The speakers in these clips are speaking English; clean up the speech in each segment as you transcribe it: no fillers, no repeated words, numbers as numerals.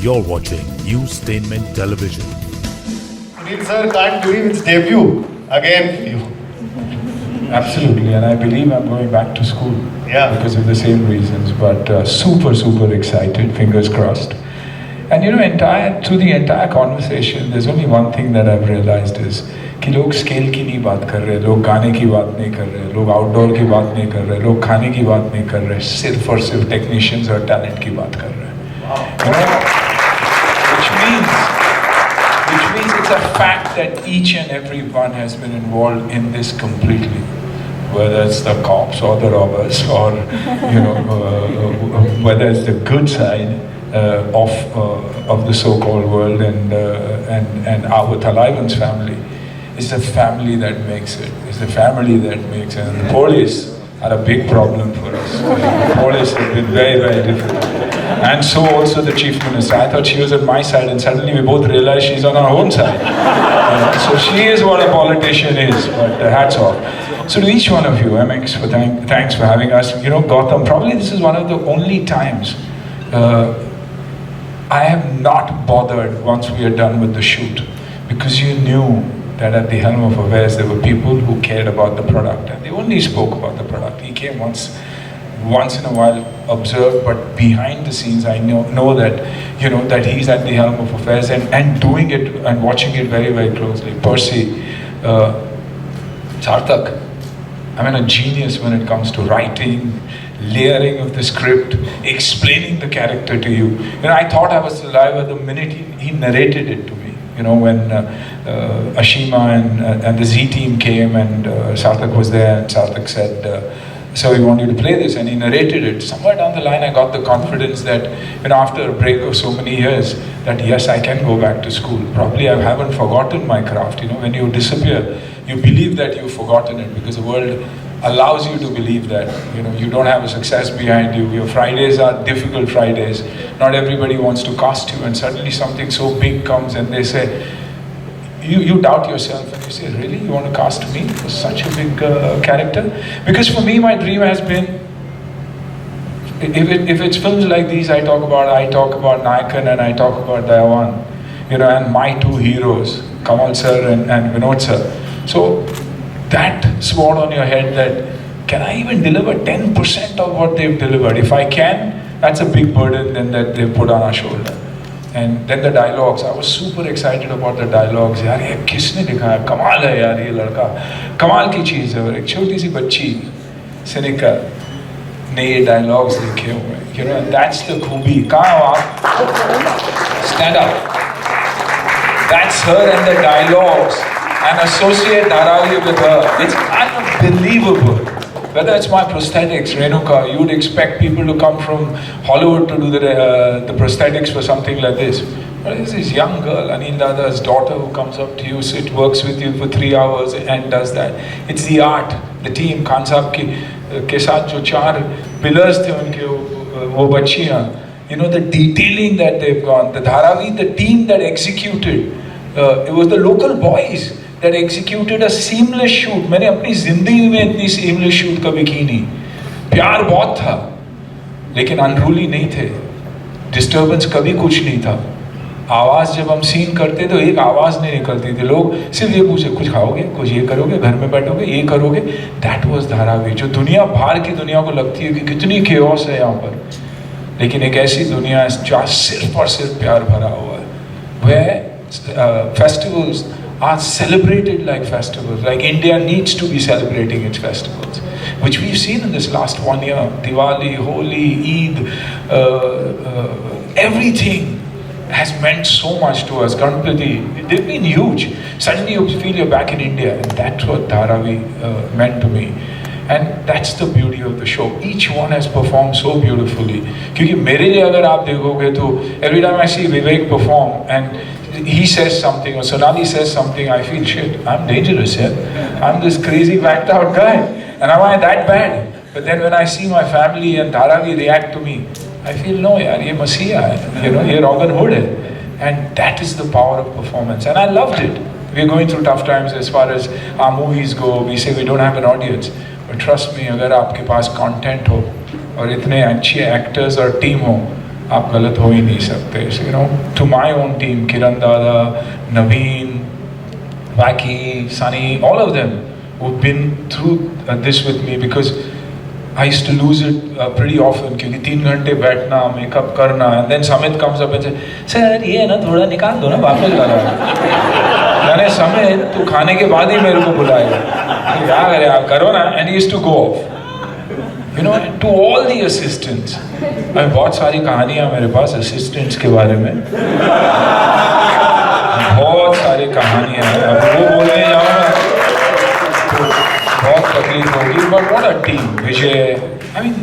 You're watching Newstainment Television. Sunil sir can't believe its debut again for you. Absolutely, and I believe I'm going back to school because of the same reasons. But super excited, fingers crossed. And you know, through the entire conversation, there's only one thing that I've realized is कि लोग scale की नहीं बात कर रहे, लोग गाने की बात नहीं कर रहे, लोग आउटडोर की बात नहीं कर रहे, लोग खाने की बात नहीं कर रहे, सिर्फ और सिर्फ टेक्नीशियंस और टैलेंट की बात कर रहे हैं. Which means it's a fact that each and every one has been involved in this completely, whether it's the cops or the robbers, or you know, whether it's the good side of the so-called world, and our Thalaivan's family. It's the family that makes it. It's the family that makes it. And the police are a big problem for us. The police have been very difficult. And so also the chief minister. I thought she was on my side, and suddenly we both realized she's on our own side. So she is what a politician is, but hats off. So to each one of you, MX, thanks for having us. You know, Gautam, probably this is one of the only times I have not bothered once we are done with the shoot, because you knew that at the helm of affairs there were people who cared about the product, and they only spoke about the product. He came once in a while, observed, but behind the scenes I know that, you know, that he's at the helm of affairs and doing it and watching it very closely. Percy, Sarthak, I mean, a genius when it comes to writing, layering of the script, explaining the character to you. You know, I thought I was alive at the minute he narrated it to me. You know, when Ashima and the Z team came, and Sarthak was there, and Sarthak said, so we want you to play this, and he narrated it. Somewhere down the line I got the confidence that, you know, after a break of so many years, that yes, I can go back to school. Probably I haven't forgotten my craft. You know, when you disappear, you believe that you've forgotten it, because the world allows you to believe that, you know, you don't have a success behind you. Your Fridays are difficult Fridays. Not everybody wants to cast you, and suddenly something so big comes and they say, you doubt yourself, and you say, really, you want to cast me for such a big character? Because for me, my dream has been, if it's films like these, I talk about Nayakan and I talk about Dayawan, you know, and my two heroes, Kamal sir and Vinod sir. So that sword on your head, that can I even deliver 10% of what they've delivered? If I can, that's a big burden then that they've put on our shoulder. And then the dialogues, I was super excited about the dialogues. यार ये किसने लिखा है? कमाल है यार, ये लड़का कमाल की चीज़ है. और एक छोटी सी बच्ची सिनिका ने ये dialogues लिखे हुए हैं. You know, that's the खूबी. कहाँ हो आप? Stand up. That's her and the dialogues. And associate Dharavi with her. It's unbelievable. Whether it's my prosthetics, Renuka, you would expect people to come from Hollywood to do the prosthetics for something like this. But it's this young girl, Anil Dada's daughter, who comes up to you, works with you for 3 hours and does that. It's the art, the team, Khan Sahab ke saath jo 4 pillars the unke, wo bachiyan. You know, the detailing that they've gone. The Dharavi, the team that executed, it was the local boys that executed a seamless shoot. मैंने अपनी जिंदगी में इतनी seamless shoot कभी की नहीं. प्यार बहुत था, लेकिन unruly नहीं थे. Disturbance कभी कुछ नहीं था. आवाज़ जब हम सीन करते तो एक आवाज़ नहीं निकलती थी. लोग सिर्फ ये पूछे, कुछ खाओगे, कुछ ये करोगे, घर में बैठोगे, ये करोगे. That was Dharavi, जो दुनिया बाहर की दुनिया को लगती है कि कितनी chaos है यहाँ पर, लेकिन एक ऐसी दुनिया है जहाँ सिर्फ और सिर्फ प्यार भरा हुआ है. Where festivals are celebrated like festivals, like India needs to be celebrating its festivals, which we've seen in this last 1 year. Diwali, Holi, Eid, everything has meant so much to us. Ganpati, they've been huge. Suddenly you feel you're back in India, and that's what Dharavi meant to me. And that's the beauty of the show. Each one has performed so beautifully. Because मेरे लिए अगर आप देखोगे तो every time I see Vivek perform and he says something or Sonali says something, I feel shit, I'm dangerous, yeah. I'm this crazy whacked out guy, and am I that bad? But then when I see my family and Dharavi react to me, I feel no, yaar, ye Masiha hai, you know, ye Robin Hood hai. And that is the power of performance, and I loved it. We're going through tough times as far as our movies go. We say we don't have an audience, but trust me, अगर आपके पास content हो और इतने अच्छे actors और team हो, आप गलत हो ही नहीं सकते. So, you know, to my own team, Kiran Dada, Naveen, Vaki, Sunny, all of them who've been through this with me, because I used to lose it pretty often क्योंकि 3 घंटे बैठना, मेकअप करना, and then Samit comes up and says, sir ये ना थोड़ा निकाल दो ना, वापस ला लो. यानी Samit तू खाने के बाद ही मेरे को बुलाएगा, क्या करे आप करो ना, and he used to go off. You know, to all the assistants. अभी बहुत सारी कहानियाँ मेरे पास assistants के बारे में, बहुत सारी कहानियाँ हैं. अब वो बोलने जाऊँगा तो बहुत तकलीफ होगी. But what a team, Vijay. I mean,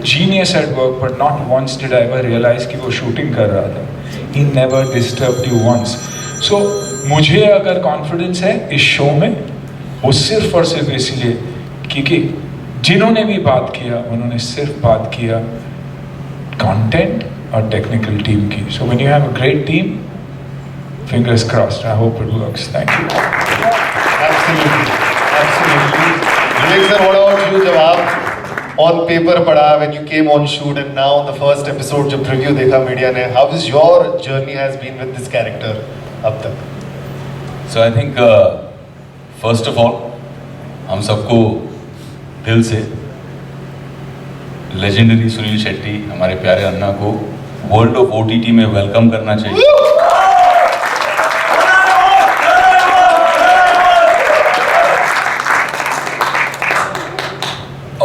genius at work, but not once did I ever realize कि वो shooting कर रहा था. He never disturbed you once. So मुझे अगर confidence है इस show में, वो सिर्फ और सिर्फ इसलिए क्योंकि जिन्होंने भी बात किया उन्होंने सिर्फ बात किया कंटेंट और टेक्निकल टीम की. So when you have a great team, fingers crossed, I hope it works. Thank you. Absolutely, absolutely. Vivek sir, what about you? जब आप on paper पढ़ा, when you came on shoot, and now the first episode जब preview देखा media ने, how is your journey has been with this character अब तक? So I think first of all हम सबको दिल से लेजेंडरी सुनील शेट्टी, हमारे प्यारे अन्ना को वर्ल्ड ऑफ ओटीटी में वेलकम करना चाहिए.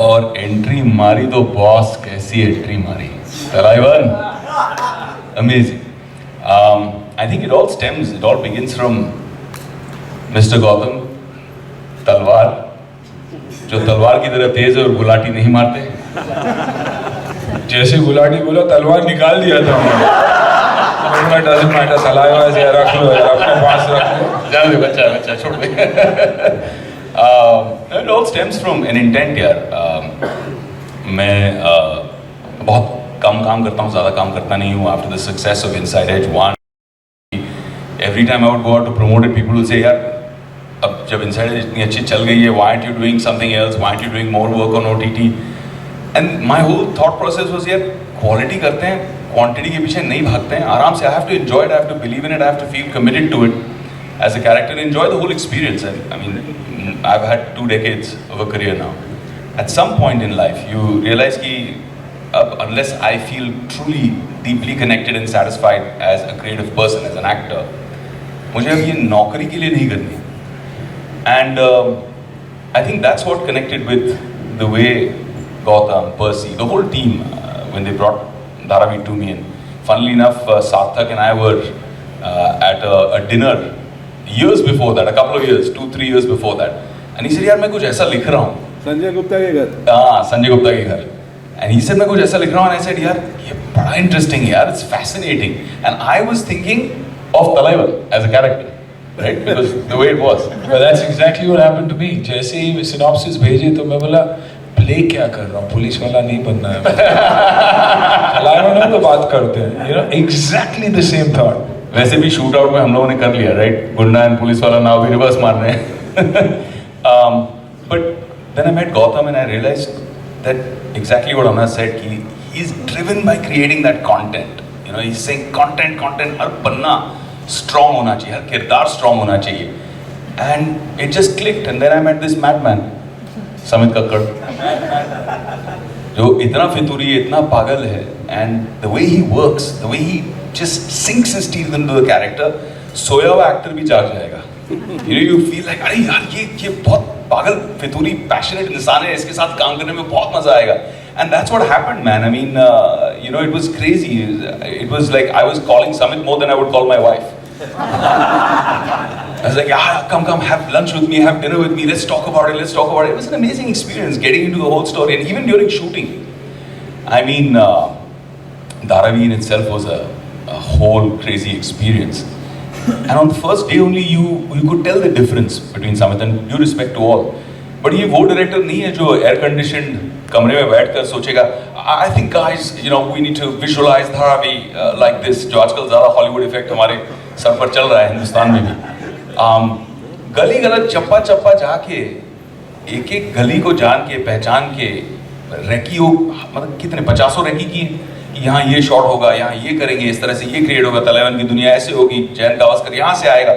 और एंट्री मारी तो बॉस, कैसी एंट्री मारी, Thalaivan, amazing. I think it all begins from mister Gautam, Talwar, जो तलवार की तरह तेज है और गुलाटी नहीं मारते. जैसे गुलाटी बोला तलवार निकाल दिया था मैंने. डजंट मैटर, सलाइवा है, रख लो यार, अपने पास रख लो, जाने दे बच्चा छोड़ दे. It all stems from an intent यार. मैं बहुत कम काम करता हूँ, ज़्यादा काम करता नहीं हूँ. After the success of Inside Edge 1, every time I would go out to promote it, people will say यार अब जब Inside Edge इतनी अच्छी चल गई है, why aren't you doing something else, why aren't you doing more work on OTT? And my whole thought process was यार quality करते हैं, quantity के पीछे नहीं भागते हैं, आराम से. I have to enjoy it, I have to believe in it, I have to feel committed to it as a character and enjoy the whole experience. And I mean, I've had 2 decades of a career now. At some point in life, you realize कि unless I feel truly deeply connected and satisfied as a creative person, as an actor, मुझे अब ये नौकरी के लिए नहीं करनी. And I think that's what connected with the way Gautam, Percy, the whole team, when they brought Dharavi to me. And funnily enough, Sarthak and I were at a dinner years before that, a couple of years, 2-3 years before that. And he said, यार मैं कुछ ऐसा लिख रहा हूँ. संजय गुप्ता के घर. हाँ, संजय गुप्ता के घर. And he said मैं कुछ ऐसा लिख रहा हूँ. And I said, यार ये बड़ा interesting यार, it's fascinating. And I was thinking of Talaivan as a character. Right? Because the way it was. Well, that's exactly what happened to me. जैसे ही synopsis भेजे तो मैं बोला प्ले क्या कर रहा हूँ, पुलिस वाला नहीं बनना है. तो बात करते हैं, you know, exactly the same thought. वैसे भी शूट आउट में हम लोगों ने कर लिया, right? गुंडा एंड पुलिस वाला नाव भी रिवर्स मार रहे हैं. But then I met Gautam and I realized that exactly what Amna said, कि he's driven by creating that content. You know, he's saying content, हर पन्ना स्ट्रॉन्ग होना चाहिए, हर किरदार स्ट्रॉन्ग होना चाहिए. And it just clicked. And then I met this madman Samit Kakkar, जो इतना फितूरी है, इतना पागल है. And the way he works, the way he just sinks his teeth into the character, सोया हुआ एक्टर भी जाग जाएगा. यू फील लाइक अरे यार ये बहुत पागल फितूरी पैशनेट इंसान है, इसके साथ काम करने में बहुत मजा आएगा. And that's what happened, man. I mean, you know, it was crazy. It was like I was calling Samit more than I would call my wife. I was like, yeah, come, have lunch with me, have dinner with me, let's talk about it. It was an amazing experience getting into the whole story. And even during shooting, I mean, Dharavi in itself was a whole crazy experience. And on the first day only, you could tell the difference between Samit, and due respect to all. But ये वो director नहीं है जो air conditioned कमरे में बैठकर सोचेगा I think guys you know we need to visualise Dharavi like this, जो आजकल ज़्यादा हॉलीवुड इफेक्ट हमारे सर पर चल रहा है हिंदुस्तान में भी. गली गलत चप्पा चप्पा जाके एक एक गली को जान के पहचान के रेकी हो, मतलब कितने 50 रेकी की, यहाँ ये शॉट होगा, यहाँ ये करेंगे, इस तरह से ये क्रिएट होगा, तलेवन की दुनिया ऐसे होगी, जैन गावस्कर यहाँ से आएगा.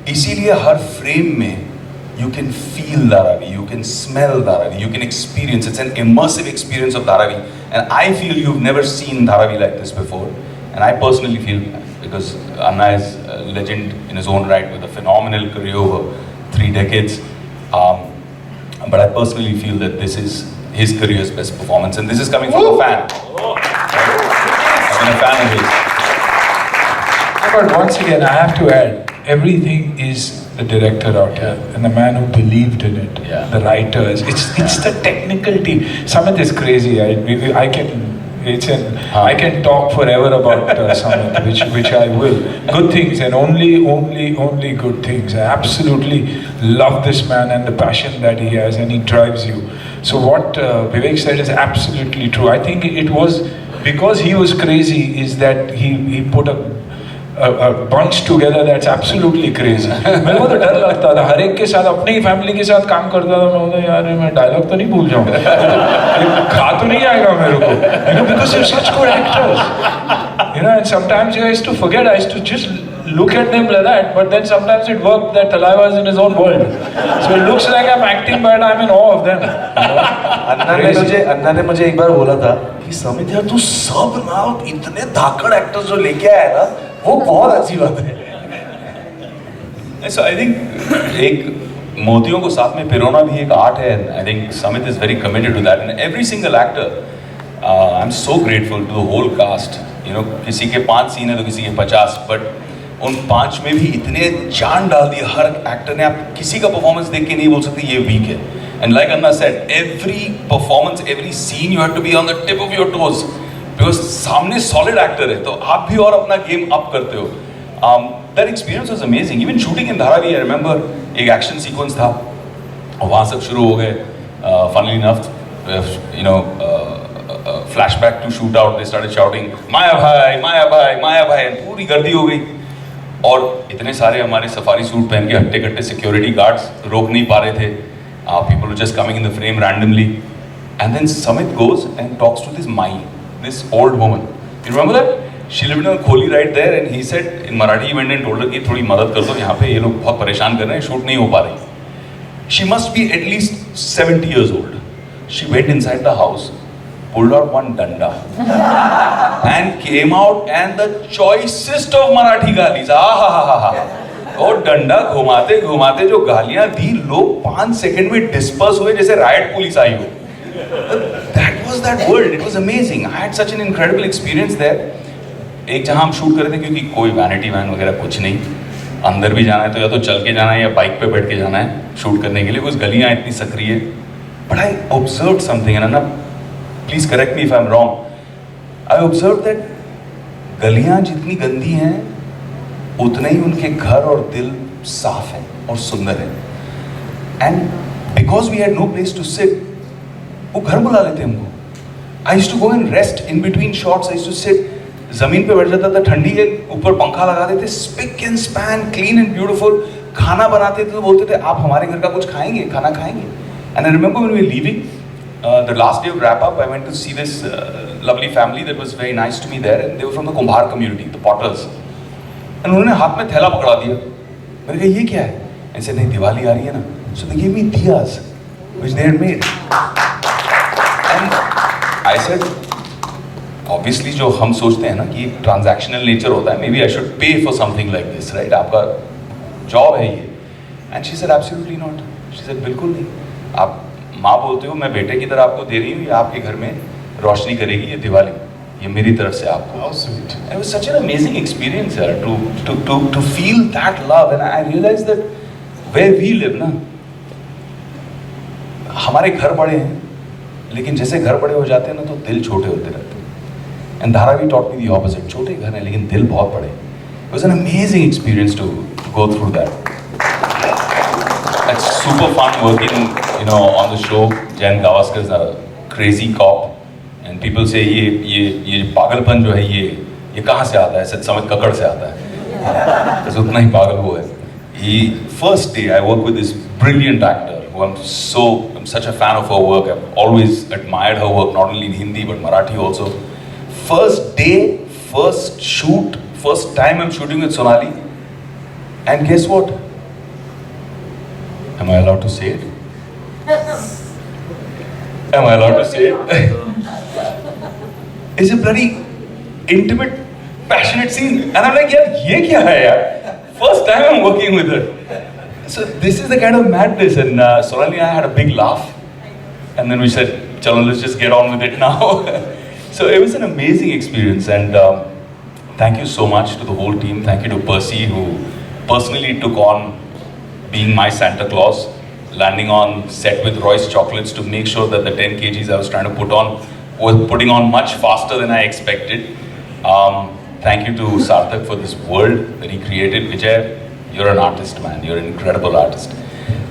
इसीलिए हर फ्रेम में you can feel Dharavi, you can smell Dharavi, you can experience. It's an immersive experience of Dharavi, and I feel you've never seen Dharavi like this before. And I personally feel, because Anna is a legend in his own right with a phenomenal career over 3 decades. But I personally feel that this is his career's best performance, and this is coming from a fan. I've been a fan of his. But once again, I have to add, everything is the director out here and the man who believed in it. Yeah. The writers. It's the technical team. Samit is crazy. I can talk forever about Samit, which I will. Good things and only good things. I absolutely love this man and the passion that he has, and he drives you. So what Vivek said is absolutely true. I think it was because he was crazy is that he put a bunch together that's absolutely crazy. मेरे को तो डर लगता था हर एक के साथ, अपने ही फैमिली के साथ काम करता था. मैं बोलता यार मैं डायलॉग तो नहीं भूल जाऊँ, खा तो नहीं आएगा मेरे को, because they're such good actors, and sometimes I used to forget, I used to just look at them like that, but then sometimes it worked that Talaiwa is in his own world, so it looks like I'm acting but I'm in awe of them. अन्ना ने मुझे एक बार बोला था कि समित यार तू सब ना इतने धाकड़ एक्टर्स जो लेके आया ना, वो बहुत अच्छी बात है. So I think एक मोतियों को साथ में पिरोना भी एक आर्ट है. I think Samit is very committed to that, and every single actor, I'm so grateful to the whole cast. किसी के 5 सीन है तो किसी के 50, but उन 5 में भी इतने जान डाल दी हर एक्टर ने. आप किसी का परफॉर्मेंस देख के नहीं बोल सकते ये वीक है. And like Anna said, every performance, every scene, you have to be on the tip of your toes. Because सामने solid actor है, तो आप भी और अपना game up करते हो. That experience was amazing. Even shooting in Dharavi, I remember एक action sequence था, और वहाँ सब शुरू हो गए. Funnily enough, flashback to shoot out, they started shouting, Maya bhai, Maya bhai, Maya bhai, and पूरी गर्दी हो गई. और इतने सारे हमारे सफारी सूट पहन के हट्टे-कट्टे सिक्योरिटी गार्ड्स रोक नहीं पा रहे थे. People were just coming in the frame randomly, and then Samit goes and talks to this Mai, this old woman. You remember that? She lived in a kholi right there, and he said in Marathi, he went and told her कि थोड़ी मदद कर दो, यहाँ पे ये लोग बहुत परेशान कर रहे हैं, शूट नहीं हो पा रही. She must be at least 70 years old. She went inside the house, pulled out one danda, and came out, and the choicest of Marathi galis. और डंडा घुमाते घुमाते जो गालियां दी, लोग 5 सेकंड में डिस्पर्स हुए जैसे राइट पुलिस आई हो. That was that world. It was amazing. I had such an incredible experience there. एक जहां हम शूट कर रहे थे, क्योंकि कोई वैनिटी वैन वगैरह कुछ नहीं, अंदर भी जाना है तो या तो चल के जाना है या बाइक पे बैठ के जाना है शूट करने के लिए. कुछ गलियां इतनी सक्रिय है. But I observed something, and Anna, please correct me if I'm wrong. I observed that गलियां जितनी गंदी हैं, उतने ही उनके घर और दिल साफ है और सुंदर है. And because we had no place to sit, वो घर बुला लेते हमको. I used to go and rest in between shots. I used to sit, जमीन पे बैठ जाता था, ठंडी है, ऊपर पंखा लगा देते, spick and span, clean and beautiful. खाना बनाते थे तो बोलते थे आप हमारे घर का कुछ खाएंगे, खाना खाएंगे. And I remember when we were leaving the last day of wrap up, I went to see this lovely family that was very nice to me there, and they were from the Kumbhar community, the potters. उन्होंने हाथ में थैला पकड़ा दिया. मैंने कहा ये क्या है? ऐसे नहीं, दिवाली आ रही है ना, so they gave me diyas which they had made. And I said, obviously जो हम सोचते हैं ना कि एक transactional nature होता है, maybe I should pay for something like this, right? आपका job है ये. And she said absolutely not. She said बिल्कुल नहीं. आप माँ बोलते हो मैं बेटे की तरह आपको दे रही हूँ, ये आपके घर में रोशनी करेगी ये दिवाली, ये मेरी तरफ से आपको. How sweet. It was such an amazing experience, to feel that love, and I realized that where we live ना, हमारे घर बड़े हैं, लेकिन जैसे घर बड़े हो जाते हैं ना तो दिल छोटे होते रहते हैं. And Dharavi taught me the opposite. छोटे घर हैं लेकिन दिल बहुत बड़े. It was an amazing experience to go through that. It's super fun working, on the show. Jain Gavaskar is a crazy cop. And people say ये पागलपन जो है ये कहाँ से आता है? समित कक्कड़ से आता है. तो उतना ही पागल वो है. First day I worked with this brilliant actor who I'm such a fan of her work. I've always admired her work, not only in Hindi but Marathi also. first day, first shoot, first time I'm shooting with Sonali. And guess what? Am I allowed to say it? Am I allowed to say it? It's a bloody intimate, passionate scene. And I'm like, yaar, ye kya hai yaar? First time I'm working with her. So this is the kind of madness. And Sonali and I had a big laugh. And then we said, chalo, let's just get on with it now. So it was an amazing experience. And thank you so much to the whole team. Thank you to Percy, who personally took on being my Santa Claus, landing on set with Royce Chocolates to make sure that the 10 kgs I was trying to put on was putting on much faster than I expected. Thank you to Sarthak for this world that he created. Vijay, you're an artist, man. You're an incredible artist.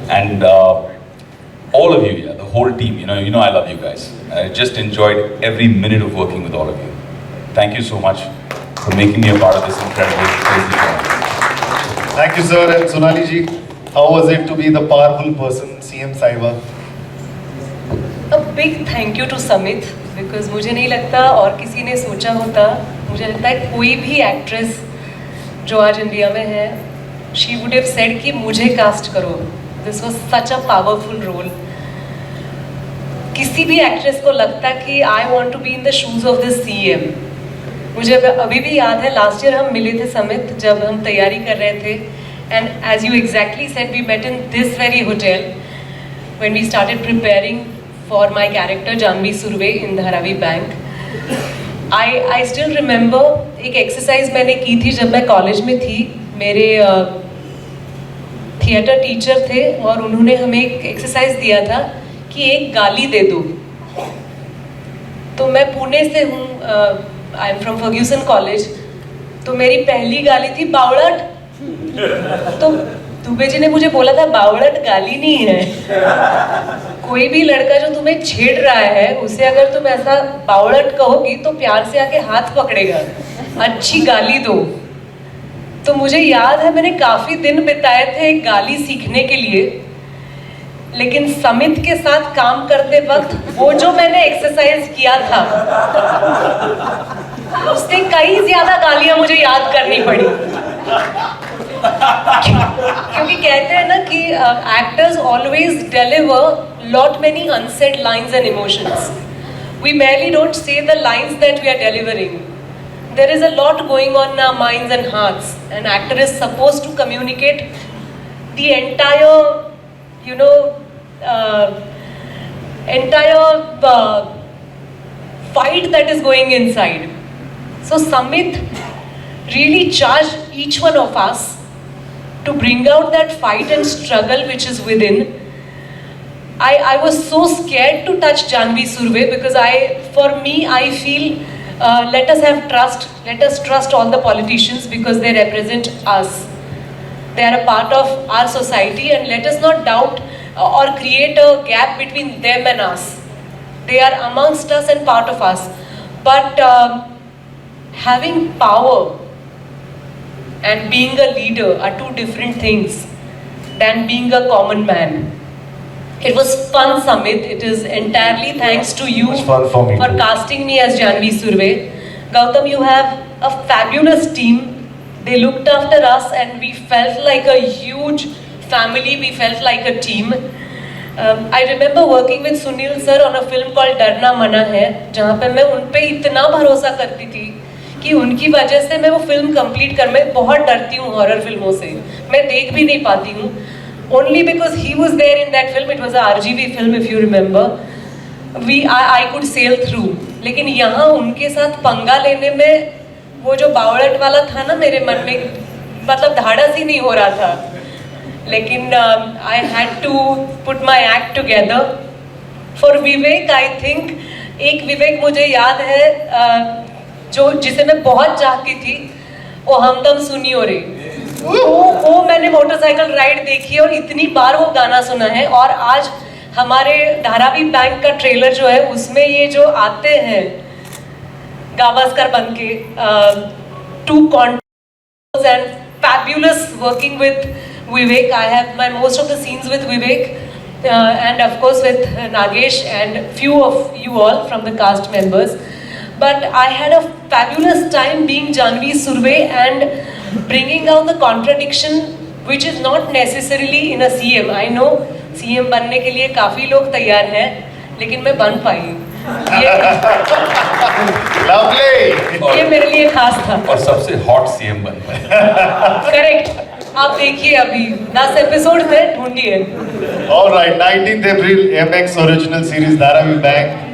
And all of you, yeah, the whole team, you know I love you guys. I just enjoyed every minute of working with all of you. Thank you so much for making me a part of this incredible, crazy journey. Thank you, sir. And Sonali ji, how was it to be the powerful person, CM Saiba? A big thank you to Samit, because मुझे नहीं लगता और किसी ने सोचा होता, मुझे लगता है कोई भी एक्ट्रेस जो आज इंडिया में है, she would have said कि मुझे कास्ट करो. This was such a powerful role. किसी भी एक्ट्रेस को लगता कि I want to be in the shoes of this CM. मुझे अभी भी याद है, लास्ट ईयर हम मिले थे समित जब हम तैयारी कर रहे थे, and as you exactly said, we met in this very hotel when we started preparing for my character Janvi Surve in Dharavi Bank. I still remember एक एक्सरसाइज मैंने की थी जब मैं कॉलेज में थी. मेरे थिएटर टीचर थे और उन्होंने हमें एक एक्सरसाइज दिया था कि एक गाली दे दो. तो मैं पुणे से हूँ, I am from Fergusson College, तो मेरी पहली गाली थी बावड़ट. तो दुबे जी ने मुझे बोला था बावड़ट गाली नहीं है, कोई भी लड़का जो तुम्हें छेड़ रहा है उसे अगर तुम ऐसा बावड़ट कहोगी तो प्यार से आके हाथ पकड़ेगा, अच्छी गाली दो. तो मुझे याद है मैंने काफ़ी दिन बिताए थे एक गाली सीखने के लिए, लेकिन समित के साथ काम करते वक्त वो जो मैंने एक्सरसाइज किया था उससे कई ज़्यादा गालियाँ मुझे याद करनी पड़ी. क्योंकि कहते हैं ना कि actors always deliver lot many unsaid lines and emotions. We merely don't say the lines that we are delivering. There is a lot going on in our minds and hearts. An actor is supposed to communicate the entire, fight that is going inside. So Samit really charged each one of us to bring out that fight and struggle which is within. I was so scared to touch Janvi Surve because for me I feel let us have trust. Let us trust all the politicians because they represent us. They are a part of our society, and let us not doubt or create a gap between them and us. They are amongst us and part of us. But having power and being a leader are two different things than being a common man. It was fun, Samit. It is entirely thanks to you for casting me as Janvi Surve. Gautam, you have a fabulous team. They looked after us and we felt like a huge family. We felt like a team. I remember working with Suniel sir on a film called डरना मना है, जहाँ पे मैं उन पे इतना भरोसा करती थी कि उनकी वजह से मैं वो फिल्म कंप्लीट कर, मैं बहुत डरती हूँ हॉरर फिल्मों से, मैं देख भी नहीं पाती हूँ. Only because he was there in that film. It was a RGB film, if you remember. I could sail through. लेकिन यहाँ उनके साथ पंगा लेने में वो जो बावड़ट वाला था ना मेरे मन में, मतलब धाड़स ही नहीं हो रहा था. लेकिन I had to put my act together. For Vivek, I think एक विवेक मुझे याद है जो जिसे मैं बहुत चाहती थी, वो हमदम सुनियो रे. वो मैंने मोटरसाइकिल राइड देखी और इतनी बार वो गाना सुना है. और आज हमारे धारावी बैंक का ट्रेलर जो है उसमें ये जो आते हैं गावस्कर बन के, two contours and fabulous working with Vivek. I have my most of the scenes with Vivek and of course with Nagesh and few of you all from the cast members. but I had a fabulous time being Janvi Surve and bringing out the contradiction which is not necessarily in a CM. I know CM बनने के लिए काफी लोग तैयार हैं, लेकिन मैं बन पाई। ये मेरे लिए खास था। और सबसे हॉट सीएम बन पाए। करेक्ट। आप देखिए अभी 10 एपिसोड थे, ढूंढिए। All right, 19th April, MX original series Dharavi Bank.